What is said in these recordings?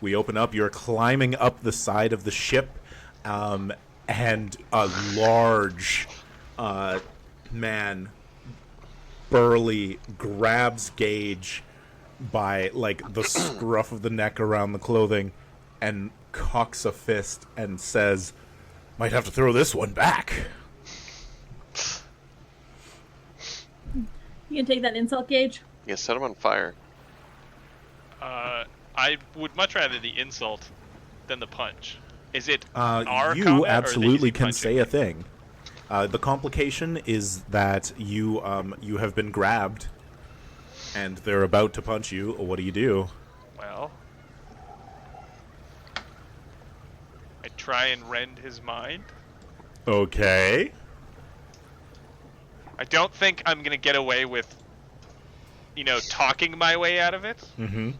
We open up. You're climbing up the side of the ship, and a large man, burly, grabs Gage by like the scruff of the neck around the clothing and cocks a fist and says, "Might have to throw this one back." You can take that insult, Gage? Yeah, set him on fire. I would much rather the insult than the punch. Is it you combat, absolutely or can punching? say a thing. The complication is that you have been grabbed and they're about to punch you. What do? Well, I try and rend his mind. Okay. I don't think I'm gonna get away with, talking my way out of it. Mm-hmm.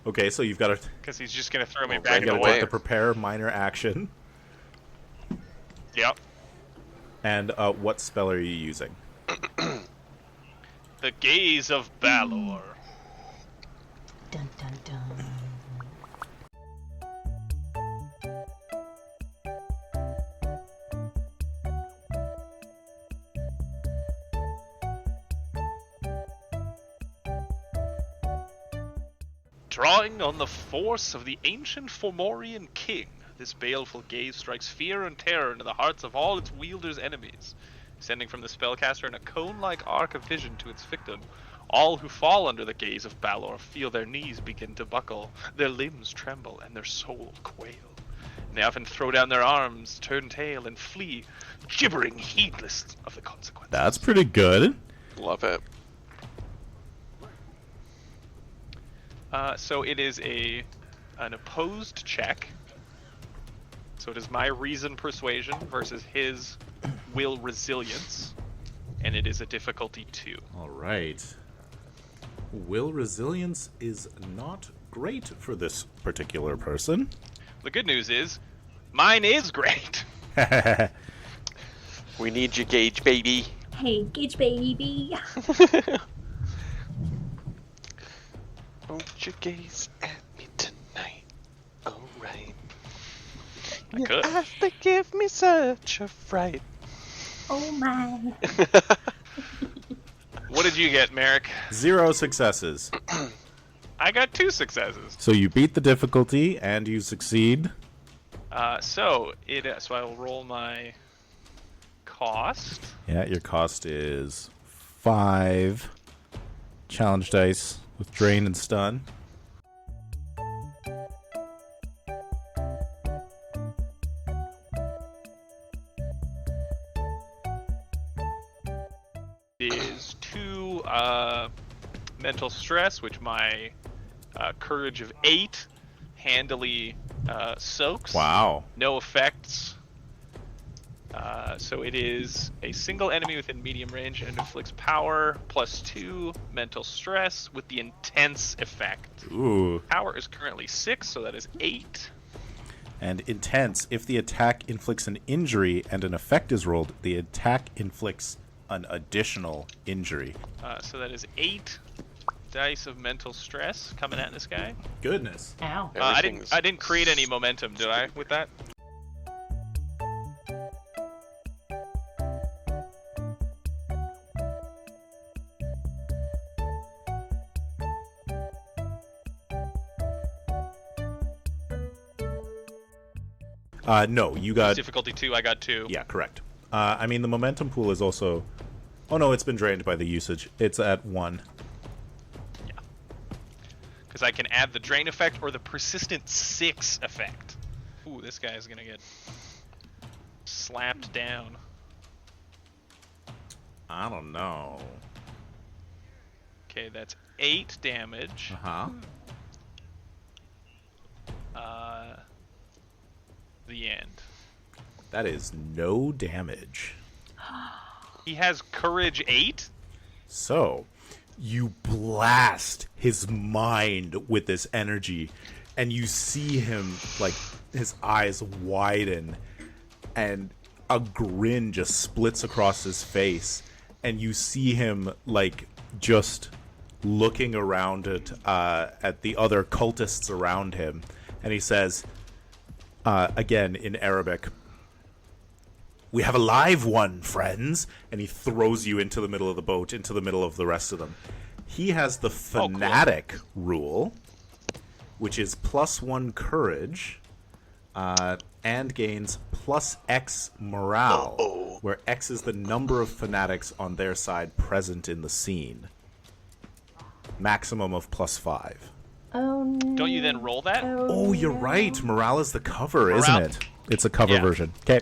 Okay, so you've got to... Because he's just gonna throw me Well, back right in the away. take the prepare minor action. Yep. And what spell are you using? The Gaze of Balor. Dun dun dun. Drawing on the force of the ancient Fomorian king, this baleful gaze strikes fear and terror into the hearts of all its wielder's enemies, sending from the spellcaster in a cone-like arc of vision to its victim. All who fall under the gaze of Balor feel their knees begin to buckle, their limbs tremble, and their soul quail. And they often throw down their arms, turn tail, and flee, gibbering heedless of the consequences. That's pretty good. Love it. So it is an opposed check. So it is my reason persuasion versus his will resilience, and it is a difficulty 2. All right. Will resilience is not great for this particular person. The good news is, mine is great. We need you, Gage, baby. Hey, Gage baby. Won't you gaze at me tonight? Alright. I could. Eyes that give me such a fright. Oh my. What did you get, Meric? 0 successes. I got 2 successes. So you beat the difficulty and you succeed. So I will roll my cost. Yeah, your cost is 5 challenge dice with drain and stun. Is 2 mental stress, which my courage of 8 handily soaks. Wow. No effects. So it is a single enemy within medium range and inflicts power plus 2 mental stress with the intense effect. Ooh. Power is currently 6, so that is 8. And intense. If the attack inflicts an injury and an effect is rolled, the attack inflicts an additional injury. So that is 8 dice of mental stress coming at this guy. Goodness. Ow. I didn't create any momentum, did I, with that? No, you got... Difficulty 2, I got 2. Yeah, correct. I mean, the momentum pool is also... Oh no, it's been drained by the usage. It's at 1. Yeah. Because I can add the drain effect or the persistent 6 effect. Ooh, this guy's gonna get slapped down. I don't know. Okay, that's 8 damage. Uh-huh. The end. That is no damage. He has courage 8? So, you blast his mind with this energy, and you see him, like, his eyes widen, and a grin just splits across his face, and you see him, like, just looking around at the other cultists around him, and he says, again in Arabic, "We have a live one, friends," and he throws you into the middle of the boat, into the middle of the rest of them. He has the fanatic rule, which is +1 courage, and gains +X morale, where X is the number of fanatics on their side present in the scene. Maximum of +5. Oh, no. Don't you then roll that? Oh, you're right. Morale is the cover, Morale. isn't it? It's a cover version. Okay.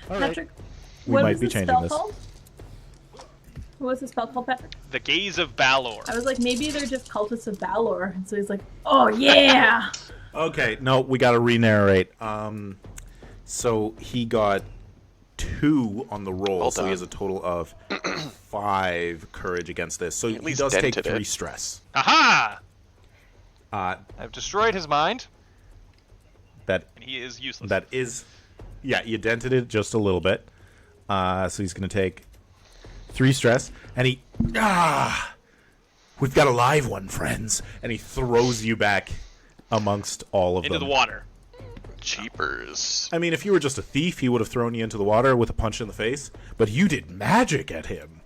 Patrick, We what might was be the changing spell this. called? What was the spell called, Patrick? The Gaze of Balor. I was like, maybe they're just cultists of Balor. And so he's like, oh, yeah! Okay, no, we got to re-narrate. So he got 2 on the roll, Well so he done. has a total of 5 courage against this. So he least does take dented 3 it. stress. Aha! I've destroyed his mind. That And he is useless. that is, yeah, you dented it just a little bit. So he's going to take 3 stress, and he we've got a live one, friends, and he throws you back amongst all of Into them. the water. Cheapers. I mean, if you were just a thief, he would have thrown you into the water with a punch in the face, but you did magic at him.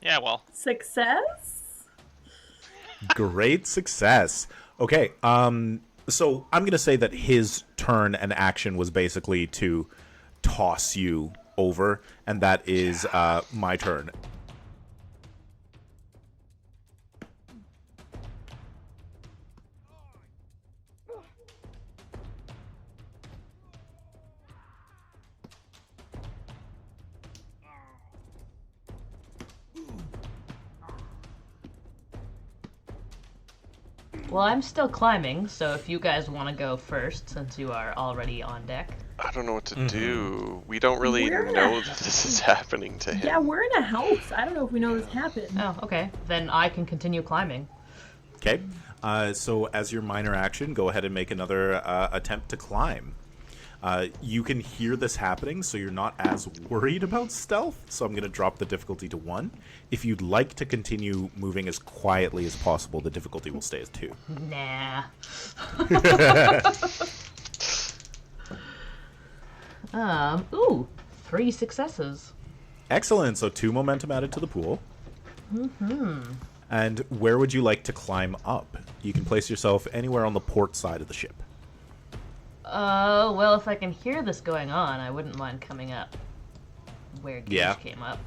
Yeah, well. Success? Great success. Okay, so I'm going to say that his turn and action was basically to toss you over, and that is my turn. Well, I'm still climbing, so if you guys want to go first, since you are already on deck. I don't know what to do. We don't really We're know not- that this is happening to him. Yeah, we're in a house. I don't know if we know this happened. Oh, okay. Then I can continue climbing. Okay, so as your minor action, go ahead and make another attempt to climb. You can hear this happening, so you're not as worried about stealth, so I'm going to drop the difficulty to 1. If you'd like to continue moving as quietly as possible, the difficulty will stay as 2. Nah. Ooh, 3 successes. Excellent, so 2 momentum added to the pool. And where would you like to climb up? You can place yourself anywhere on the port side of the ship. Well, if I can hear this going on, I wouldn't mind coming up where Gage Yeah. came up.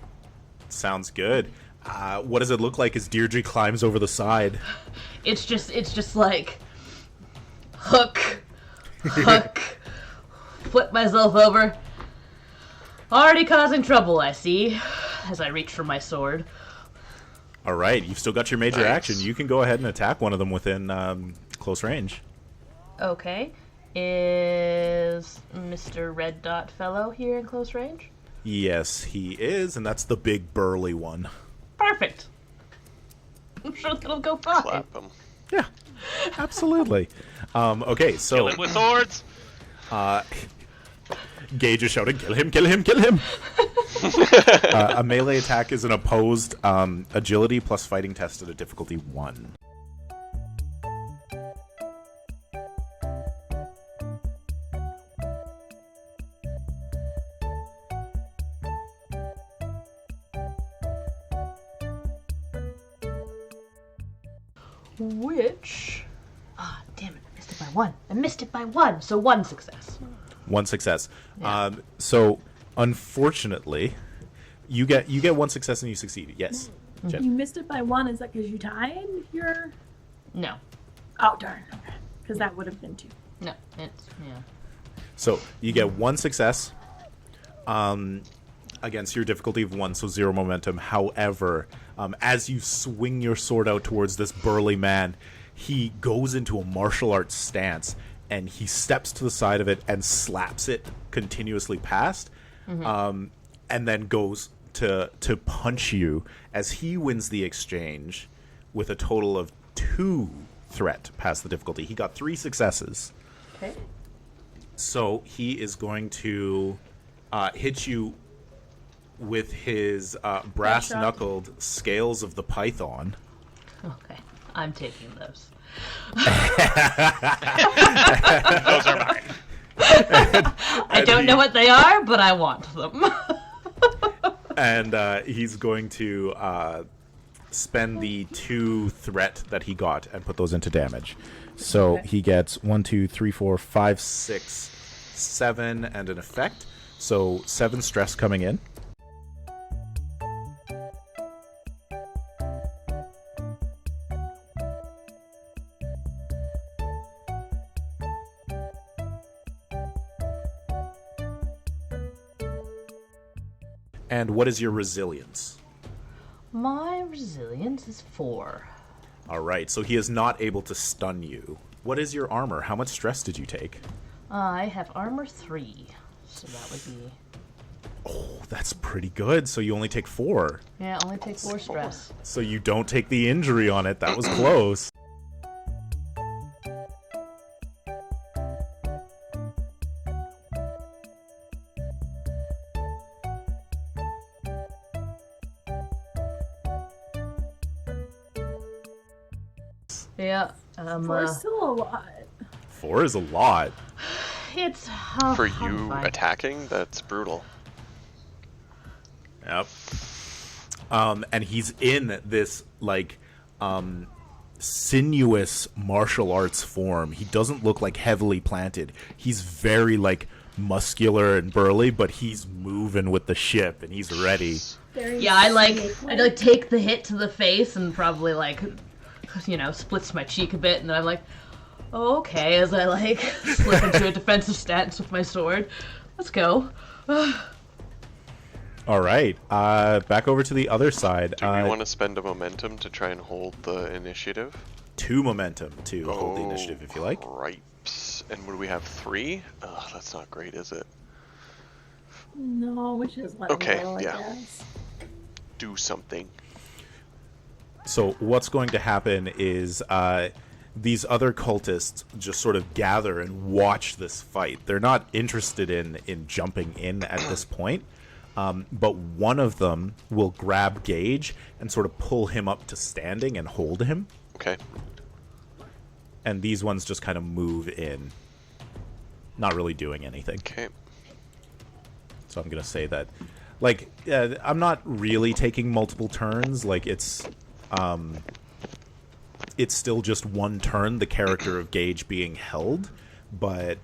Sounds good. What does it look like as Deirdre climbs over the side? It's just like hook, flip myself over. Already causing trouble, I see, as I reach for my sword. All right, you've still got your major Nice. action. You can go ahead and attack one of them within close range. Okay. Is Mr. Red Dot fellow here in close range? Yes, he is, and that's the big burly one. Perfect. I'm sure that'll go fine. Clap him. Yeah, absolutely. Okay, Kill so him with swords. Gage is shouting, "Kill him! Kill him! Kill him!" A melee attack is an opposed agility plus fighting test at a difficulty 1. Which... damn it. Missed it by 1. I missed it by 1. So 1 success. 1 success. Yeah. So unfortunately, you get 1 success and you succeed. Yes. Jen. You missed it by 1. Is that because you tied your... No. Oh, darn. Okay. Because that would have been 2. No. It's... Yeah. So you get 1 success against your difficulty of 1, so 0 momentum. However, as you swing your sword out towards this burly man, he goes into a martial arts stance, and he steps to the side of it and slaps it continuously past, and then goes to punch you as he wins the exchange with a total of 2 threat past the difficulty. He got 3 successes. Okay. So he is going to hit you with his brass-knuckled scales of the python. Okay, I'm taking those. Those are mine. I don't know what they are, but I want them. And he's going to spend the 2 threat that he got and put those into damage. So he gets 1, 2, 3, 4, 5, 6, 7, and an effect. So 7 stress coming in. And what is your resilience? My resilience is 4. All right, so he is not able to stun you. What is your armor? How much stress did you take? I have armor 3, so that would be... Oh, that's pretty good. So you only take 4. Yeah, only take 4 stress. So you don't take the injury on it. That was close. Yeah, 4 is still a lot. 4 is a lot. it's... For I'm you fine. attacking, that's brutal. Yep. And he's in this, like, sinuous martial arts form. He doesn't look, like, heavily planted. He's very, like, muscular and burly, but he's moving with the ship, and he's ready. Yeah, I like take the hit to the face and probably, like, you know, splits my cheek a bit, and then I'm like, oh, okay, as I, like, slip into a defensive stance with my sword. Let's go. All right. Back over to the other side. Do we want to spend a momentum to try and hold the initiative? 2 momentum to hold the initiative, if you like. Ripes. And would we have 3? Ugh, that's not great, is it? No, which is like Okay, low, I yeah. guess. Do something. So what's going to happen is these other cultists just sort of gather and watch this fight. They're not interested in jumping in at this point, but one of them will grab Gage and sort of pull him up to standing and hold him. Okay. And these ones just kind of move in, not really doing anything. Okay. So I'm going to say that, like, I'm not really taking multiple turns. Like, it's still just 1 turn, the character of Gage being held, but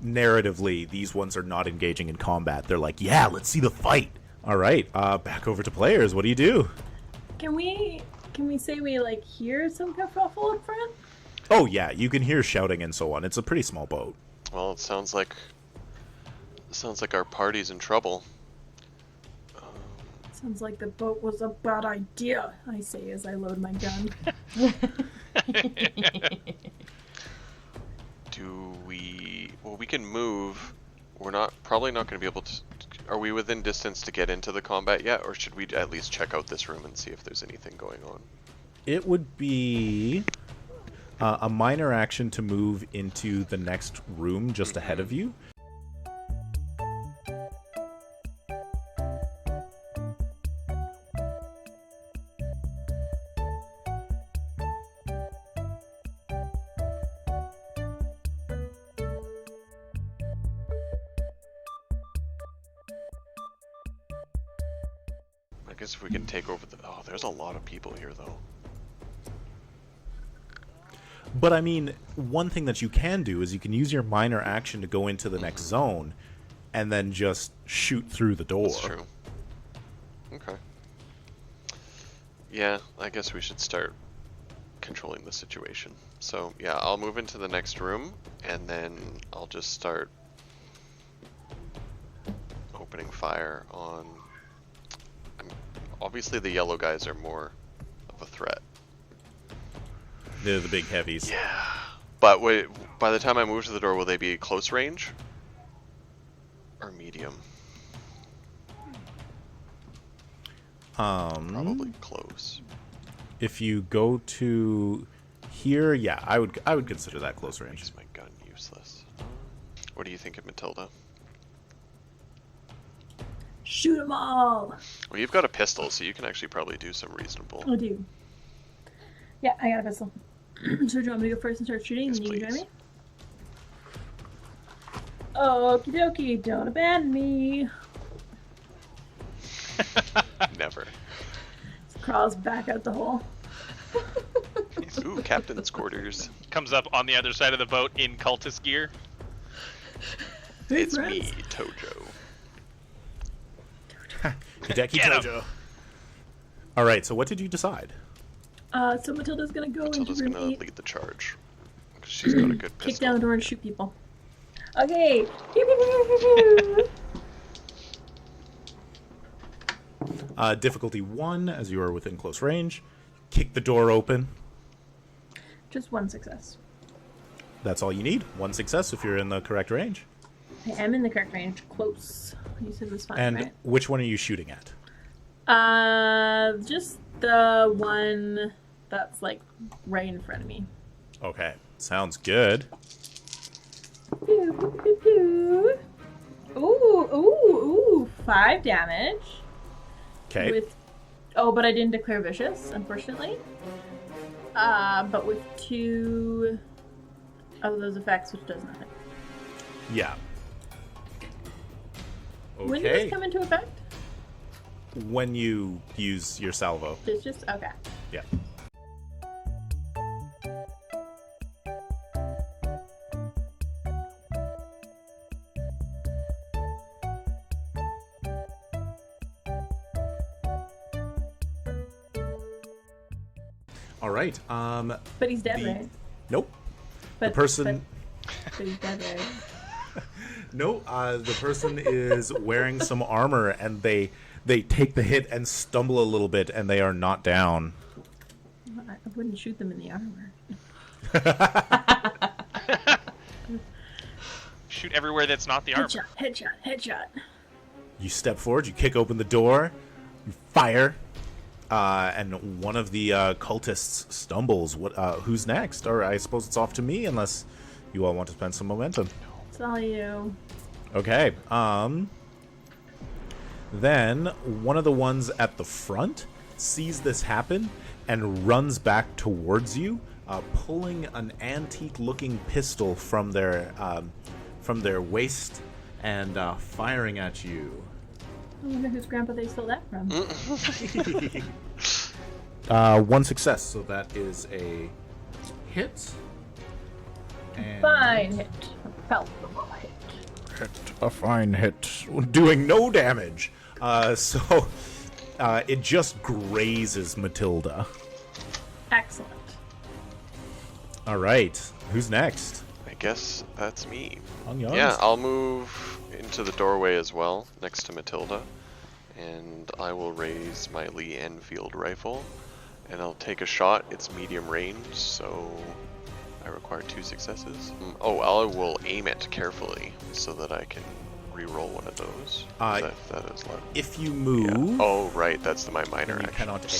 narratively, these ones are not engaging in combat. They're like, yeah, let's see the fight. All right, back over to players. What do you do? Can we say we like hear some kerfuffle up front? Oh, yeah, you can hear shouting and so on. It's a pretty small boat. Well, it sounds like our party's in trouble. Sounds like the boat was a bad idea, I say as I load my gun. Well, we can move. We're probably not going to be able to... Are we within distance to get into the combat yet, or should we at least check out this room and see if there's anything going on? It would be a minor action to move into the next room just ahead of you. I guess if we can take over the... Oh, there's a lot of people here, though. But I mean, one thing that you can do is you can use your minor action to go into the next zone and then just shoot through the door. That's true. Okay. Yeah, I guess we should start controlling the situation. So, yeah, I'll move into the next room, and then I'll just start opening fire on... Obviously, the yellow guys are more of a threat. They're the big heavies. Yeah. But wait, by the time I move to the door, will they be close range? Or medium? Probably close. If you go to here, yeah, I would consider that close range. Makes my gun useless. What do you think of Matilda? Shoot them all! Well, you've got a pistol, so you can actually probably do some reasonable. I do. Yeah, I got a pistol. So do you want me to go first and start shooting? Yes, And you can please. join me? Okie dokie, don't abandon me. Never. Just crawls back out the hole. Ooh, captain's quarters. Comes up on the other side of the boat in cultist gear. Hey, It's friends. me, Tojo. Hideki Get 'em. Tojo. All right, so what did you decide? So Matilda's gonna go Matilda's into gonna room 8, lead the charge. 'Cause she's got a good pistol. kick down the door and shoot people. Okay. Pew, pew, pew, pew, pew. Difficulty 1, as you are within close range. Kick the door open. Just one success. That's all you need. 1 success if you're in the correct range. I am in the correct range. Close. You said it was fine, And right? which one are you shooting at? Just the one that's like right in front of me. Okay, sounds good. Pew, pew, pew, pew. Ooh, 5 damage. Okay. But I didn't declare vicious, unfortunately. But with 2 of those effects, which does nothing. Yeah. When does Okay. this come into effect? When you use your salvo. It's just okay. Yeah. All right. But he's dead, right? Nope. But, The person. But he's dead, right? No. The person is wearing some armor, and they take the hit and stumble a little bit, and they are not down. I wouldn't shoot them in the armor. Shoot everywhere that's not the armor. Headshot. You step forward. You kick open the door. You fire. And one of the cultists stumbles. Who's next? Or I suppose it's off to me, unless you all want to spend some momentum. It's all you. Okay. Then one of the ones at the front sees this happen and runs back towards you, pulling an antique-looking pistol from their waist and firing at you. I wonder whose grandpa they stole that from. 1 success, so that is a hit. And Fine hit. Palpable hit. a fine hit, doing no damage. So it just grazes Matilda. Excellent. All right, who's next? I guess that's me. On yours? Yeah, I'll move into the doorway as well, next to Matilda. And I will raise my Lee Enfield rifle. And I'll take a shot. It's medium range, so I require 2 successes. Oh, I will aim it carefully so that I can re-roll one of those. If that is left. If you move, Yeah. Oh, right, that's my minor then you action. cannot aim.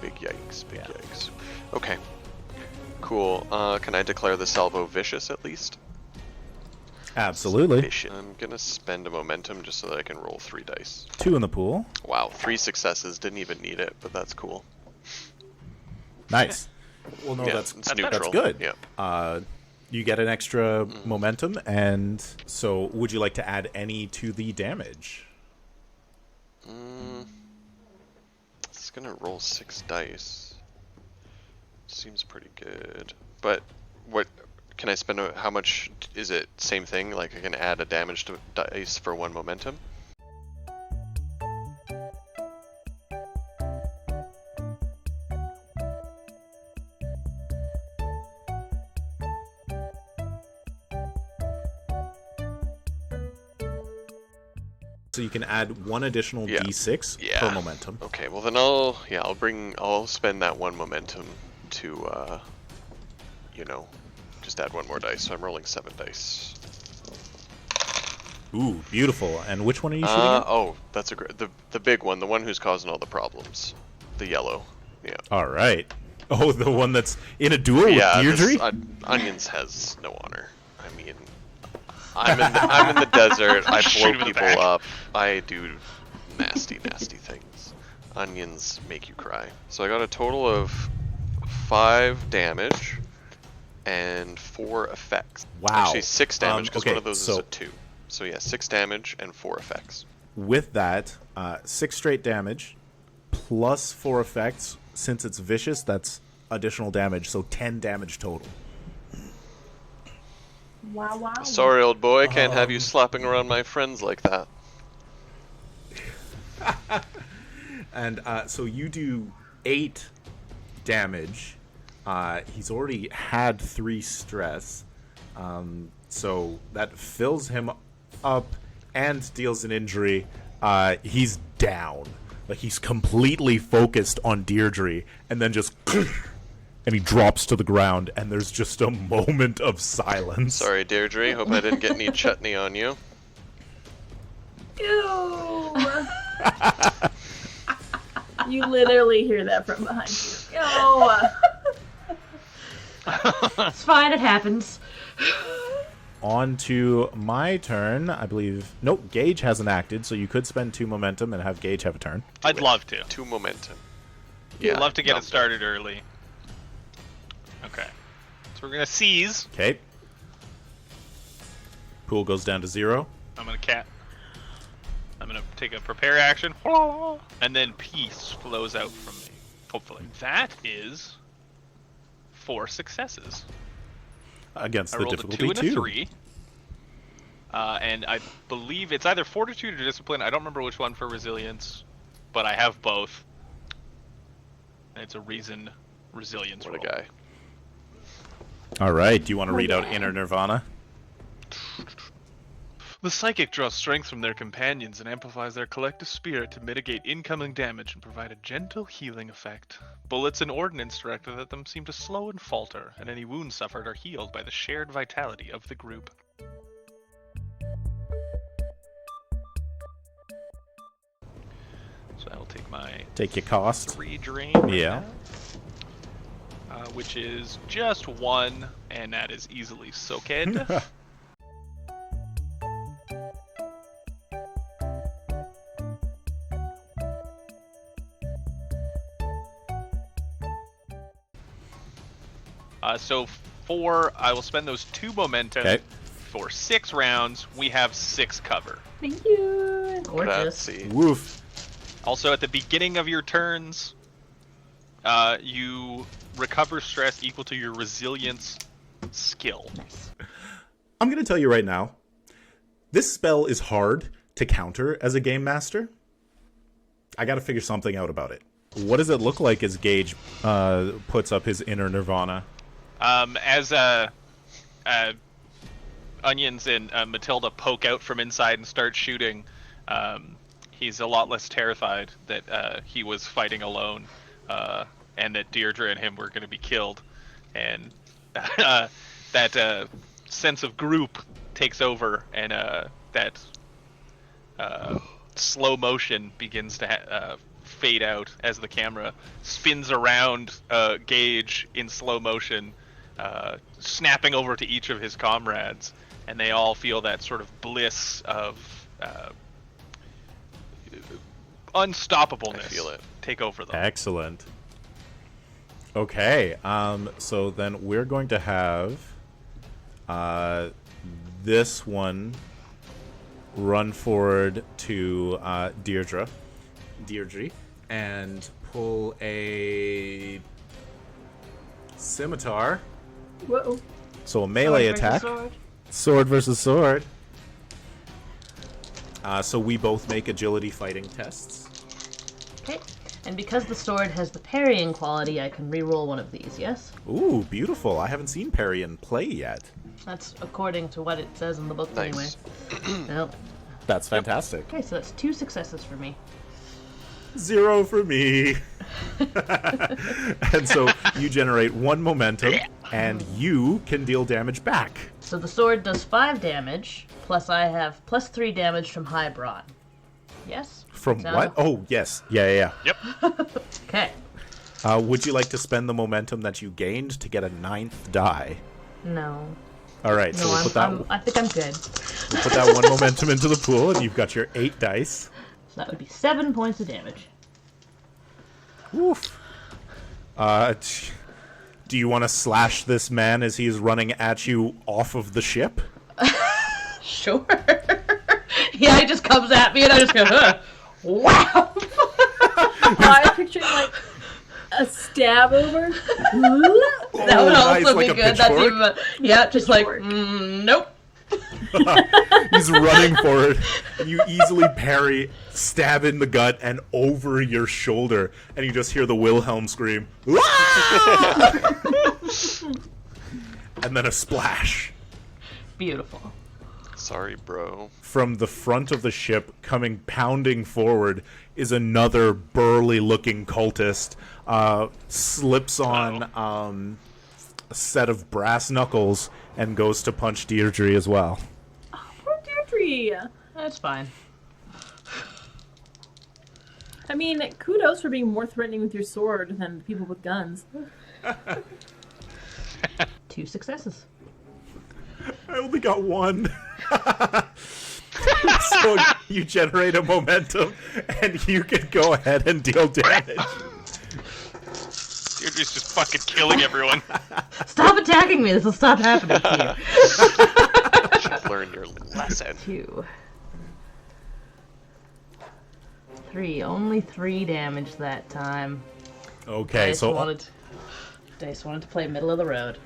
Big yikes, big Yeah. yikes. Okay. Cool. Can I declare the salvo vicious at least? Absolutely. Vicious. I'm gonna spend a momentum just so that I can roll 3 dice. 2 in the pool. Wow, 3 successes. Didn't even need it, but that's cool. Nice. Well, no, Yeah, that's it's neutral. good. Yeah. You get an extra momentum, and so would you like to add any to the damage? It's gonna roll 6 dice. Seems pretty good. But what can I spend? How much is it? Same thing. Like I can add a damage to dice for 1 momentum. So you can add 1 additional Yeah. d6 Yeah. per momentum. Okay. Well then I'll spend that 1 momentum to just add 1 more dice. So I'm rolling 7 dice. Ooh, beautiful. And which one are you shooting at? Oh, that's a great... The big one, the one who's causing all the problems. The yellow. Yeah. All right. Oh, the one that's in a duel with Deirdre? This, Onions has no honor. I mean, I'm in the desert. I blow people up. I do nasty, nasty things. Onions make you cry. So I got a total of 5 damage and 4 effects. Wow. Actually, 6 damage because okay, one of those is a 2. So yeah, 6 damage and 4 effects. With that, 6 straight damage plus 4 effects. Since it's vicious, that's additional damage, so 10 damage total. Wow. Sorry, old boy, I can't have you slapping around my friends like that. And so you do 8 damage. He's already had 3 stress. So that fills him up and deals an injury. He's down. Like, he's completely focused on Deirdre, and then just... and he drops to the ground, and there's just a moment of silence. Sorry, Deirdre. Hope I didn't get any chutney on you. Ew. You literally hear that from behind you. Ew. It's fine, it happens. On to my turn, I believe. Nope, Gage hasn't acted, so you could spend 2 momentum and have Gage have a turn. I'd love to. 2 momentum. Yeah, I'd love to get no. it started early. Okay. So we're going to seize. Okay. Pool goes down to 0. I'm going to take a prepare action. And then peace flows out from me. Hopefully. That is 4 successes. Against I the rolled difficulty a 2 and a 2. 3. And I believe it's either fortitude or discipline. I don't remember which one for resilience, but I have both. And it's a resilience What roll. a guy. All right, do you want to read out Inner Nirvana? The psychic draws strength from their companions and amplifies their collective spirit to mitigate incoming damage and provide a gentle healing effect. Bullets and ordnance directed at them seem to slow and falter, and any wounds suffered are healed by the shared vitality of the group. So I will take my Take your cost. 3 drain. Yeah. Which is just 1, and that is easily soaked. So 4, I will spend those 2 momentum. Okay. For 6 rounds, we have 6 cover. Thank you. Gorgeous. Grazie. Woof. Also, at the beginning of your turns, you recover stress equal to your resilience skill. Nice. I'm going to tell you right now, this spell is hard to counter as a game master. I got to figure something out about it. What does it look like as Gage puts up his Inner Nirvana? As Onions and Matilda poke out from inside and start shooting, he's a lot less terrified that he was fighting alone, and that Deirdre and him were going to be killed. And that sense of group takes over, and that slow motion begins to fade out as the camera spins around Gage in slow motion, snapping over to each of his comrades, and they all feel that sort of bliss of unstoppableness I feel it. take over them. Excellent. Okay, so then we're going to have this one run forward to Deirdre, and pull a scimitar. Whoa. So a melee attack. Sword versus sword. So we both make agility fighting tests. Okay. And because the sword has the parrying quality, I can reroll one of these, yes? Ooh, beautiful. I haven't seen Perry in play yet. That's according to what it says in the book Nice. anyway. Well, That's fantastic. okay, so that's 2 successes for me. 0 for me. And so you generate 1 momentum and you can deal damage back. So the sword does 5 damage, plus I have plus 3 damage from high brawn. Yes? From what? Oh, yes. Yeah. Yep. Okay. Would you like to spend the momentum that you gained to get a 9th die? No. All right, so we'll put that. I think I'm good. We'll put that 1 momentum into the pool, and you've got your 8 dice. So that would be 7 points of damage. Oof. Do you want to slash this man as he's running at you off of the ship? Sure. Yeah, he just comes at me, and I just go, wow. I'm picturing like a stab over. That would nice, also like be a good. That's pitchfork? even, yeah, just like, nope. He's running for it. You easily parry, stab in the gut, and over your shoulder, and you just hear the Wilhelm scream. And then a splash. Beautiful. Sorry, bro. From the front of the ship, coming pounding forward, is another burly-looking cultist. Slips on a set of brass knuckles and goes to punch Deirdre as well. Oh, poor Deirdre. That's fine. I mean, kudos for being more threatening with your sword than people with guns. 2 successes. I only got 1. So you generate a momentum, and you can go ahead and deal damage. Deirdre's just fucking killing everyone. Stop attacking me. This will stop happening to you. You should learn your lesson. 2. 3. Only 3 damage that time. Okay, Dice wanted to play middle of the road.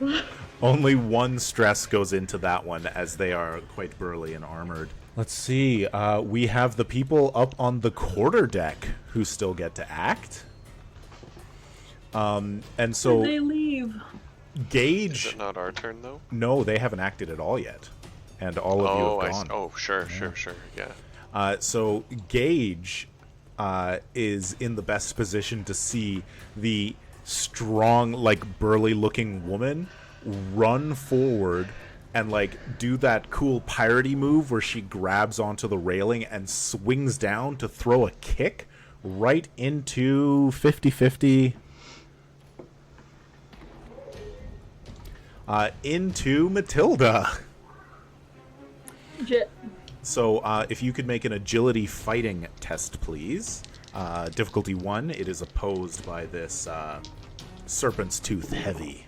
only 1 stress goes into that one, as they are quite burly and armored. Let's see. We have the people up on the quarterdeck who still get to act. And so When they leave. Gage. Is it not our turn, though? No, they haven't acted at all yet, and all of you have gone. Oh, sure, yeah. So Gage is in the best position to see the strong, like, burly-looking woman run forward and, like, do that cool piratey move where she grabs onto the railing and swings down to throw a kick right into 50-50. Into Matilda. So if you could make an agility fighting test, please. Difficulty 1, it is opposed by this Serpent's Tooth Heavy.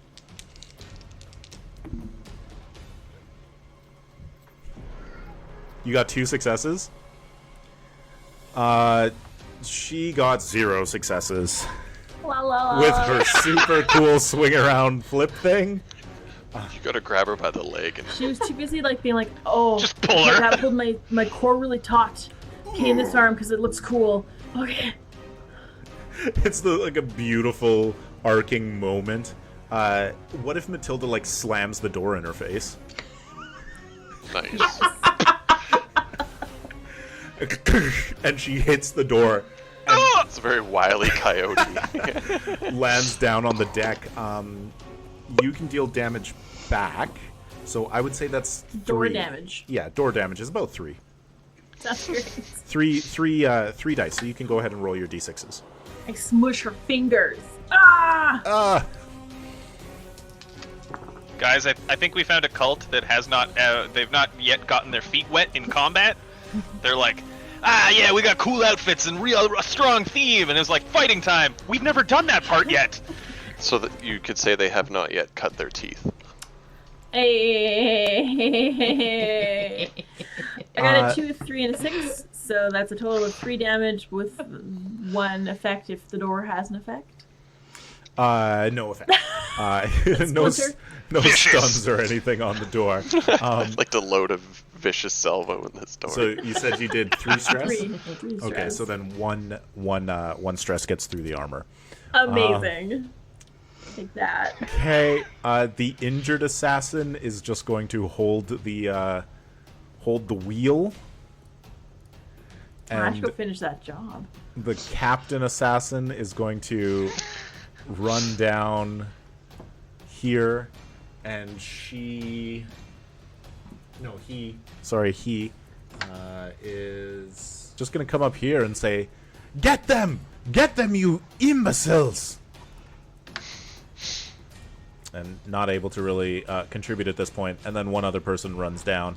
You got 2 successes? She got 0 successes. La, la, la. With her super cool swing around flip thing. You gotta grab her by the leg and She was too busy, like, being like, oh, Just pull her. I gotta hold my core really taut. Okay, in this arm, because it looks cool. Okay. It's like a beautiful arcing moment. What if Matilda, like, slams the door in her face? nice. And she hits the door. It's a very wily coyote. Lands down on the deck. You can deal damage back, so I would say that's 3. Door damage. Yeah, door damage is about 3. That's great. 3 dice, so you can go ahead and roll your d6s. I smush her fingers. Ah! Guys, I think we found a cult that has not, they've not yet gotten their feet wet in combat. They're like, yeah, we got cool outfits and a strong theme, and it's like fighting time. We've never done that part yet. So that you could say they have not yet cut their teeth. Hey. I got a 2, 3, and a 6, so that's a total of 3 damage with 1 effect if the door has an effect. No effect. No stuns or anything on the door. I'd like to load a vicious salvo in this door. So you said you did 3 stress? 3 stress. Okay, so then one stress gets through the armor. Amazing. Take that. Okay, the injured assassin is just going to hold the wheel. I should And go finish that job. the captain assassin is going to run down here and he is just going to come up here and say, Get them, you imbeciles! And not able to really contribute at this point. And then one other person runs down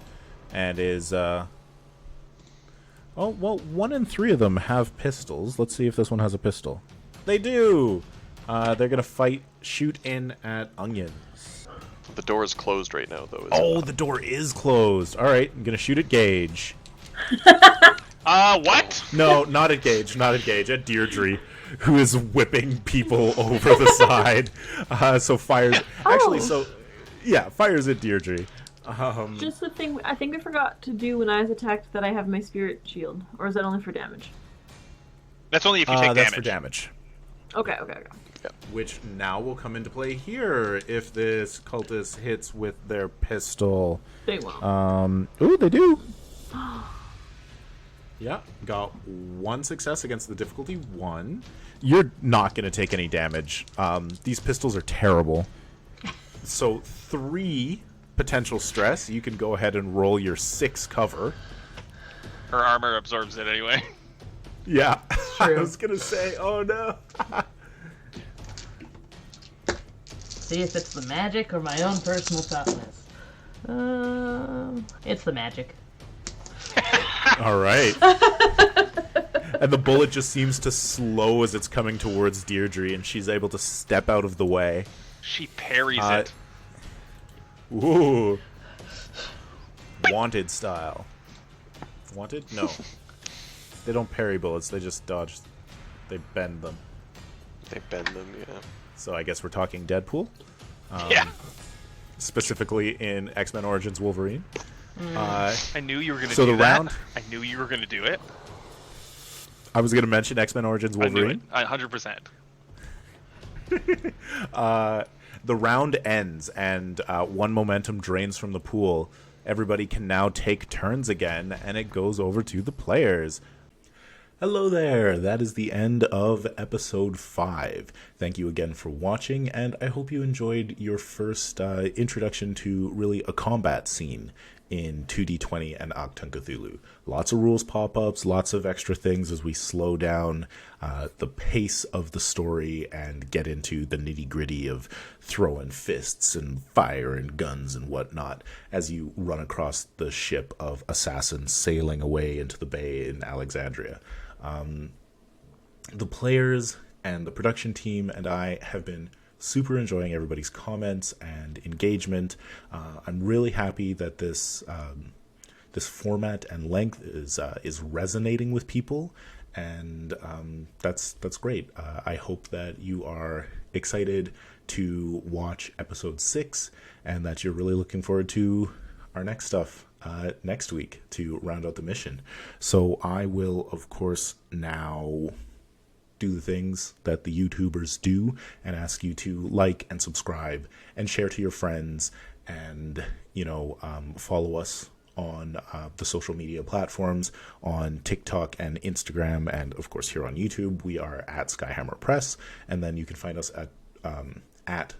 and is... Oh, well, 1 in 3 of them have pistols. Let's see if this one has a pistol. They do! They're going to shoot in at onions. The door is closed right now, though. The door is closed. All right, I'm going to shoot at Gage. What? No, not at Gage. At Deirdre, who is whipping people over the side. So fires... Actually, fires at Deirdre. Just the thing I think we forgot to do when I was attacked, that I have my spirit shield. Or is that only for damage? That's only if you take damage. That's for damage. Okay. Yeah. Which now will come into play here if this cultist hits with their pistol. They won't. Ooh, they do. Yeah, got 1 success against the difficulty 1. You're not going to take any damage. These pistols are terrible. So 3 potential stress. You can go ahead and roll your 6 cover. Her armor absorbs it anyway. Yeah, I was going to say, oh no. See if it's the magic or my own personal toughness. It's the magic. All right. And the bullet just seems to slow as it's coming towards Deirdre, and she's able to step out of the way. She parries it. Ooh. Wanted style. Wanted? No. They don't parry bullets, they just dodge. They bend them. They bend them, yeah. So I guess we're talking Deadpool. Yeah. Specifically in X-Men Origins Wolverine. I knew you were going to do that. I knew you were going to do it. I was going to mention X-Men Origins Wolverine. I knew it. 100%. The round ends, and 1 momentum drains from the pool. Everybody can now take turns again, and it goes over to the players. Hello there, that is the end of episode 5. Thank you again for watching, and I hope you enjoyed your first introduction to really a combat scene in 2D20 and Achtung Cthulhu. Lots of rules pop-ups, lots of extra things as we slow down the pace of the story and get into the nitty-gritty of throwing fists and fire and guns and whatnot as you run across the ship of assassins sailing away into the bay in Alexandria. The players and the production team and I have been super enjoying everybody's comments and engagement. I'm really happy that this format and length is resonating with people, and that's great. I hope that you are excited to watch episode 6 and that you're really looking forward to our next stuff next week to round out the mission. So I will, of course, now do the things that the YouTubers do and ask you to like and subscribe and share to your friends and, follow us on the social media platforms on TikTok and Instagram. And of course, here on YouTube, we are at Skyhammer Press. And then you can find us at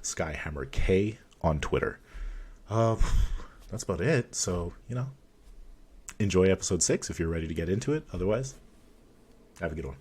Skyhammer K on Twitter. That's about it. So, enjoy episode 6 if you're ready to get into it. Otherwise, have a good one.